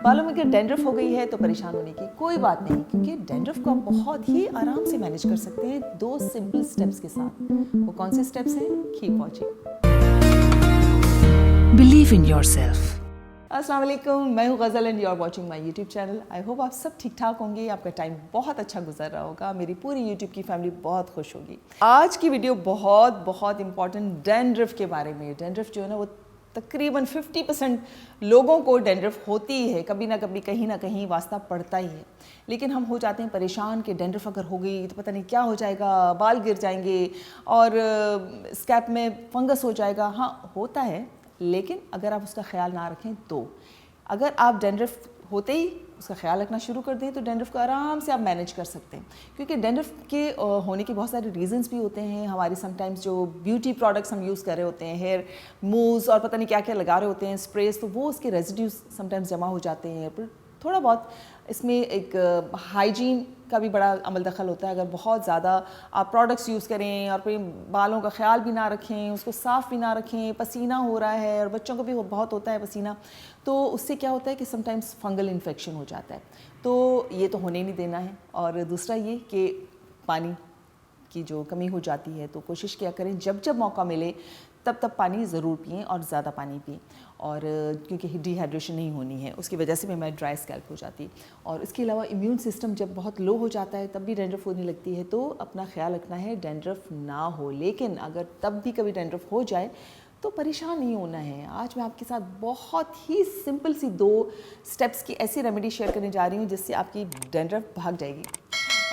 बालों में अगर डैंड्रफ हो गई है तो परेशान होने की कोई बात नहीं, क्योंकि डैंड्रफ को आप बहुत ही आराम से मैनेज कर सकते हैं 2 सिंपल स्टेप्स के साथ। वो कौन से स्टेप्स हैं? Keep watching. Believe in yourself. अस्सलाम वालेकुम, मैं हूँ Ghazal and you are watching my YouTube channel. I hope आप सब ठीक ठाक होंगे, आपका टाइम बहुत अच्छा गुजर रहा होगा, मेरी पूरी यूट्यूब की फैमिली बहुत खुश होगी। आज की वीडियो बहुत इंपॉर्टेंट डैंड्रफ के बारे में। डैंड्रफ जो है ना, वो तकरीबन 50% लोगों को डैंड्रफ होती ही है, कभी ना कभी कहीं ना कहीं वास्ता पड़ता ही है। लेकिन हम हो जाते हैं परेशान कि डैंड्रफ अगर हो गई तो पता नहीं क्या हो जाएगा, बाल गिर जाएंगे और स्कैल्प में फंगस हो जाएगा। हाँ, होता है, लेकिन अगर आप उसका ख्याल ना रखें तो अगर आप डैंड्रफ होते ही उसका ख्याल रखना शुरू कर दें तो डैंड्रफ को आराम से आप मैनेज कर सकते हैं। क्योंकि डैंड्रफ के होने के बहुत सारे रीजंस भी होते हैं। हमारे समटाइम्स जो ब्यूटी प्रोडक्ट्स हम यूज़ कर रहे होते हैं, हेयर मूव्स और पता नहीं क्या क्या लगा रहे होते हैं, स्प्रेस, तो वो उसके रेजिड्यूज समटाइम्स जमा हो जाते हैं। पर थोड़ा बहुत इसमें एक हाइजीन का भी बड़ा अमल दखल होता है। अगर बहुत ज़्यादा आप प्रोडक्ट्स यूज़ करें और फिर बालों का ख्याल भी ना रखें, उसको साफ़ भी ना रखें, पसीना हो रहा है और बच्चों को भी बहुत होता है पसीना, तो उससे क्या होता है कि समटाइम्स फंगल इन्फेक्शन हो जाता है। तो ये तो होने नहीं देना है। और दूसरा ये कि पानी की जो कमी हो जाती है तो कोशिश किया करें जब जब मौका मिले तब पानी ज़रूर पिएं और ज़्यादा पानी पिएं। और क्योंकि डिहाइड्रेशन नहीं होनी है, उसकी वजह से भी हमारी ड्राई स्कैल्प हो जाती है। और इसके अलावा इम्यून सिस्टम जब बहुत लो हो जाता है तब भी डैंड्रफ होने लगती है, तो अपना ख्याल रखना है डैंड्रफ ना हो। लेकिन अगर तब भी कभी डैंड्रफ हो जाए तो परेशान नहीं होना है। आज मैं आपके साथ बहुत ही सिंपल सी 2 स्टेप्स की ऐसी रेमेडी शेयर करने जा रही हूँ जिससे आपकी डैंड्रफ भाग जाएगी।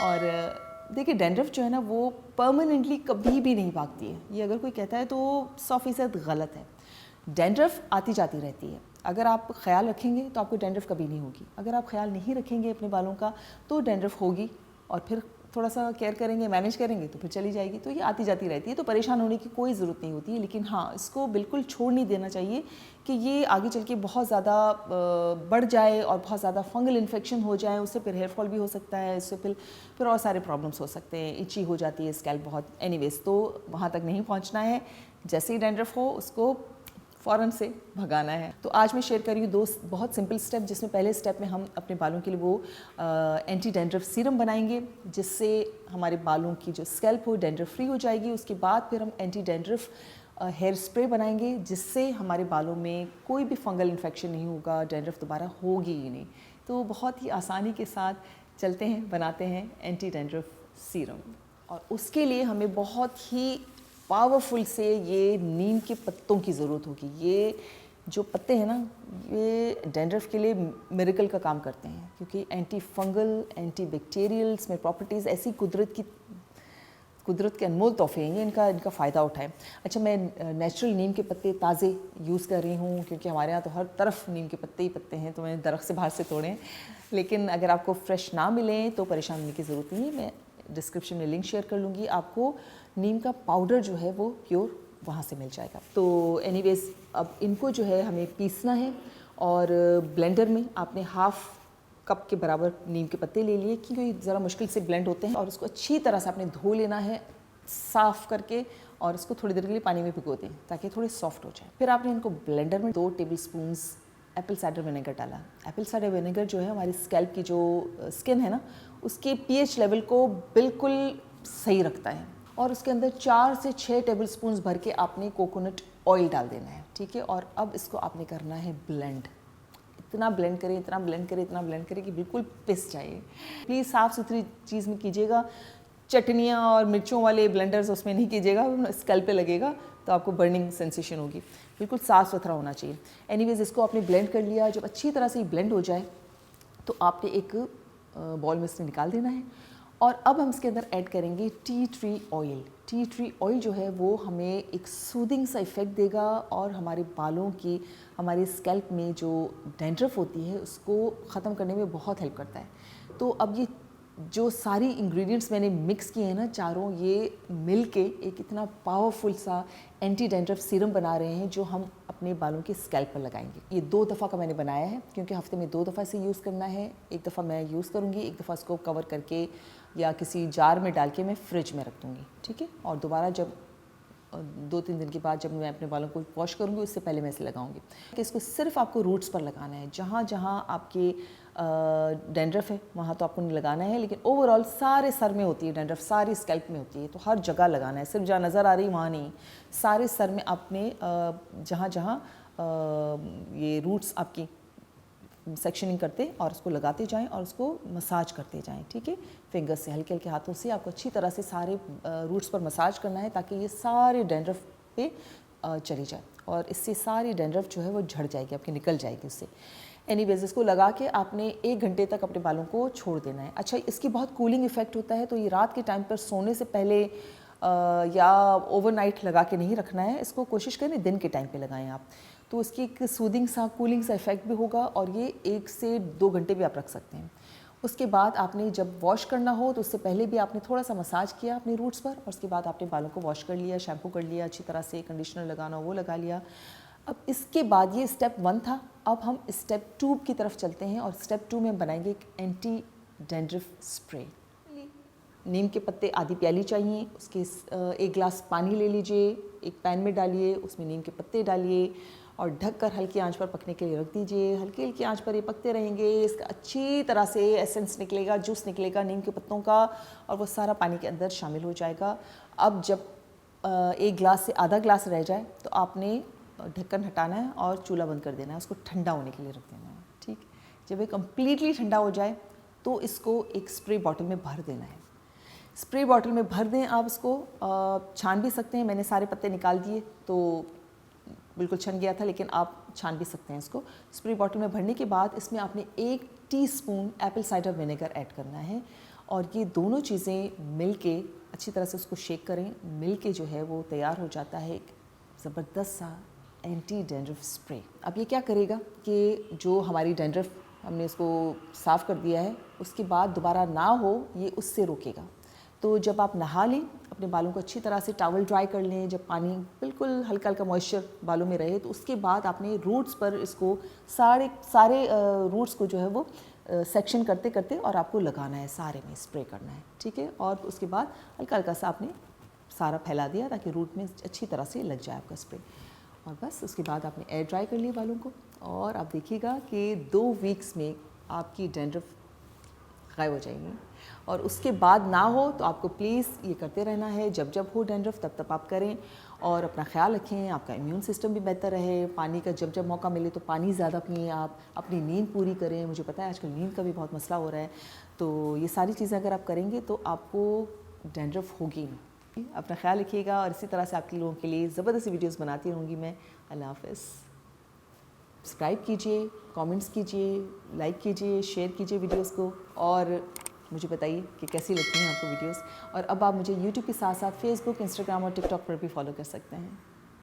और देखिए, डैंड्रफ जो है ना, वो परमानेंटली कभी भी नहीं भागती है। ये अगर कोई कहता है तो 100% गलत है। डैंड्रफ आती जाती रहती है। अगर आप ख्याल रखेंगे तो आपको डैंड्रफ कभी नहीं होगी। अगर आप ख्याल नहीं रखेंगे अपने बालों का तो डैंड्रफ होगी, और फिर थोड़ा सा केयर करेंगे, मैनेज करेंगे तो फिर चली जाएगी। तो ये आती जाती रहती है, तो परेशान होने की कोई ज़रूरत नहीं होती है। लेकिन हाँ, इसको बिल्कुल छोड़ नहीं देना चाहिए कि ये आगे चल के बहुत ज़्यादा बढ़ जाए और बहुत ज़्यादा फंगल इन्फेक्शन हो जाए। उससे फिर हेयर फॉल भी हो सकता है, इससे फिर और सारे प्रॉब्लम्स हो सकते हैं, इची हो जाती है स्कैल्प बहुत। एनीवेज, तो वहाँ तक नहीं पहुँचना है। जैसे ही डैंड्रफ हो उसको फ़ौरन से भगाना है। तो आज मैं शेयर कर रही हूँ 2 बहुत सिंपल स्टेप, जिसमें पहले स्टेप में हम अपने बालों के लिए वो एंटी डैंड्रफ सीरम बनाएंगे, जिससे हमारे बालों की जो स्कैल्प हो डैंड्रफ फ्री हो जाएगी। उसके बाद फिर हम एंटी डैंड्रफ हेयर स्प्रे बनाएंगे, जिससे हमारे बालों में कोई भी फंगल इन्फेक्शन नहीं होगा, डैंड्रफ दोबारा होगी ही नहीं। तो बहुत ही आसानी के साथ चलते हैं, बनाते हैं एंटी डैंड्रफ सीरम। और उसके लिए हमें बहुत ही पावरफुल से ये नीम के पत्तों की ज़रूरत होगी। ये जो पत्ते हैं ना, ये डैंड्रफ के लिए मिरेकल का काम करते हैं, क्योंकि एंटी फंगल, एंटी बैक्टीरियल्स में प्रॉपर्टीज़ ऐसी कुदरत के अनमोल तोहफे हैं, ये इनका फ़ायदा उठाएं। अच्छा, मैं नेचुरल नीम के पत्ते ताज़े यूज़ कर रही हूँ, क्योंकि हमारे यहाँ तो हर तरफ नीम के पत्ते ही पत्ते हैं, तो मैंने दरख्त से बाहर से तोड़े हैं। लेकिन अगर आपको फ्रेश ना मिलें तो परेशान होने की ज़रूरत नहीं है। मैं डिस्क्रिप्शन में लिंक शेयर कर लूँगी, आपको नीम का पाउडर जो है वो प्योर वहाँ से मिल जाएगा। तो एनीवेज, अब इनको जो है हमें पीसना है, और ब्लेंडर में आपने हाफ़ कप के बराबर नीम के पत्ते ले लिए, क्योंकि ज़रा मुश्किल से ब्लेंड होते हैं। और उसको अच्छी तरह से आपने धो लेना है साफ़ करके, और उसको थोड़ी देर के लिए पानी में भिगो दें ताकि थोड़े सॉफ्ट हो जाए। फिर आपने इनको ब्लेंडर में 2 table spoons Apple cider vinegar डाला। एप्पल साइडर विनेगर जो है हमारी स्कैल्प की जो स्किन है ना, उसके pH लेवल को बिल्कुल सही रखता है। और उसके अंदर 4 से 6 टेबल स्पून भर के आपने कोकोनट ऑयल डाल देना है, ठीक है। और अब इसको आपने करना है ब्लेंड। इतना ब्लेंड करें, इतना ब्लेंड करें, इतना ब्लेंड करें कि बिल्कुल पिस जाए। प्लीज़ साफ़ सुथरी चीज़ में कीजिएगा। चटनियाँ और मिर्चों वाले ब्लेंडर्स उसमें नहीं कीजिएगा, स्कैल्प पे लगेगा तो आपको बर्निंग सेंसेशन होगी। बिल्कुल साफ़ सुथरा होना चाहिए। एनीवेज, इसको आपने ब्लेंड कर लिया। जब अच्छी तरह से ब्लेंड हो जाए तो आपने एक बॉल में इसमें निकाल देना है। और अब हम इसके अंदर ऐड करेंगे tea tree oil. Tea tree oil जो है वो हमें एक सूदिंग सा इफ़ेक्ट देगा, और हमारे बालों की, हमारे स्कैल्प में जो डैंड्रफ होती है उसको ख़त्म करने में बहुत हेल्प करता है। तो अब ये जो सारी इंग्रेडिएंट्स मैंने मिक्स किए हैं ना चारों, ये मिल के एक इतना पावरफुल सा एंटी डैंड्रफ सीरम बना रहे हैं, जो हम अपने बालों के स्कैल्प पर लगाएंगे। ये 2 दफ़ा का मैंने बनाया है, क्योंकि हफ्ते में 2 दफ़ा इसे यूज़ करना है। एक दफ़ा मैं यूज़ करूँगी, एक दफ़ा इसको कवर करके या किसी जार में डाल के मैं फ्रिज में रख दूँगी, ठीक है। और दोबारा जब 2-3 दिन के बाद जब मैं अपने बालों को वॉश करूँगी उससे पहले मैं इसे लगाऊंगी। इसको सिर्फ आपको रूट्स पर लगाना है, जहाँ जहाँ आपके डैंड्रफ है वहाँ तो आपको नहीं लगाना है, लेकिन ओवरऑल सारे सर में होती है डैंड्रफ, सारी स्कैल्प में होती है, तो हर जगह लगाना है, सिर्फ जहाँ नज़र आ रही वहाँ नहीं, सारे सर में आपने जहाँ जहाँ ये रूट्स आपकी सेक्शनिंग करते और उसको लगाते जाएं और उसको मसाज करते जाएं, ठीक है। फिंगर्स से, हल्के हल्के हाथों से आपको अच्छी तरह से सारे रूट्स पर मसाज करना है ताकि ये सारे डैंड्रफ पे चली जाए और इससे सारी डैंड्रफ जो है वो झड़ जाएगी, आपकी निकल जाएगी उससे। एनीवेज इसको लगा के आपने 1 घंटे तक अपने बालों को छोड़ देना है। अच्छा, इसकी बहुत कूलिंग इफेक्ट होता है, तो ये रात के टाइम पर सोने से पहले या ओवरनाइट लगा के नहीं रखना है, इसको कोशिश करें दिन के टाइम पे लगाएं आप, तो उसकी एक सूदिंग सा कूलिंग सा इफेक्ट भी होगा और ये 1 से 2 घंटे भी आप रख सकते हैं। उसके बाद आपने जब वॉश करना हो तो उससे पहले भी आपने थोड़ा सा मसाज किया अपने रूट्स पर और उसके बाद आपने बालों को वॉश कर लिया, शैम्पू कर लिया अच्छी तरह से, कंडीशनर लगाना हो वो लगा लिया। अब इसके बाद ये स्टेप 1 था, अब हम स्टेप 2 की तरफ चलते हैं और स्टेप 2 में हम बनाएंगे एक एंटी डैंड्रफ स्प्रे। नीम के पत्ते आधी प्याली चाहिए, उसके 1 गिलास पानी ले लीजिए, एक पैन में डालिए, उसमें नीम के पत्ते डालिए और ढककर हल्की आंच पर पकने के लिए रख दीजिए। हल्की हल्की आंच पर ये पकते रहेंगे, इसका अच्छी तरह से एसेंस निकलेगा, जूस निकलेगा नीम के पत्तों का और वो सारा पानी के अंदर शामिल हो जाएगा। अब जब 1 गिलास से आधा गिलास रह जाए तो आपने ढक्कन हटाना है और चूल्हा बंद कर देना है, उसको ठंडा होने के लिए रख देना है, ठीक। जब ये कम्प्लीटली ठंडा हो जाए तो इसको एक स्प्रे बॉटल में भर देना है। स्प्रे बॉटल में भर दें आप इसको, छान भी सकते हैं, मैंने सारे पत्ते निकाल दिए तो बिल्कुल छन गया था, लेकिन आप छान भी सकते हैं इसको। स्प्रे बॉटल में भरने के बाद इसमें आपने 1 teaspoon Apple cider vinegar add करना है और ये दोनों चीज़ें मिलके अच्छी तरह से उसको शेक करें, मिलके जो है वो तैयार हो जाता है एक ज़बरदस्त सा एंटी डैंड्रफ स्प्रे। अब ये क्या करेगा कि जो हमारी डैंड्रफ हमने इसको साफ़ कर दिया है उसके बाद दोबारा ना हो, ये उससे रोकेगा। तो जब आप नहा लें, अपने बालों को अच्छी तरह से टॉवल ड्राई कर लें, जब पानी बिल्कुल हल्का हल्का मॉइस्चर बालों में रहे, तो उसके बाद आपने रूट्स पर इसको सारे रूट्स को जो है वो सेक्शन करते करते और आपको लगाना है, सारे में स्प्रे करना है, ठीक है। और उसके बाद हल्का हल्का सा आपने सारा फैला दिया ताकि रूट में अच्छी तरह से लग जाए आपका स्प्रे। और बस उसके बाद आपने एयर ड्राई कर लिए बालों को और आप देखिएगा कि 2 वीक्स में आपकी डैंड्रफ गायब हो जाएंगी। और उसके बाद ना हो तो आपको प्लीज़ ये करते रहना है, जब जब हो डैंड्रफ तब तब आप करें और अपना ख्याल रखें, आपका इम्यून सिस्टम भी बेहतर रहे। पानी का जब जब मौका मिले तो पानी ज़्यादा पिएं, आप अपनी नींद पूरी करें। मुझे पता है आजकल नींद का भी बहुत मसला हो रहा है, तो ये सारी चीज़ें अगर आप करेंगे तो आपको डैंड्रफ होगी नहीं। अपना ख्याल रखिएगा और इसी तरह से आपके लोगों के लिए ज़बरदस्त वीडियोज़ बनाती रहूँगी मैं। अल्लाह हाफ़िज़। सब्सक्राइब कीजिए, कमेंट्स कीजिए, लाइक कीजिए, शेयर कीजिए वीडियोस को और मुझे बताइए कि कैसी लगती हैं आपको वीडियोस। और अब आप मुझे YouTube के साथ साथ Facebook, Instagram और TikTok पर भी फॉलो कर सकते हैं।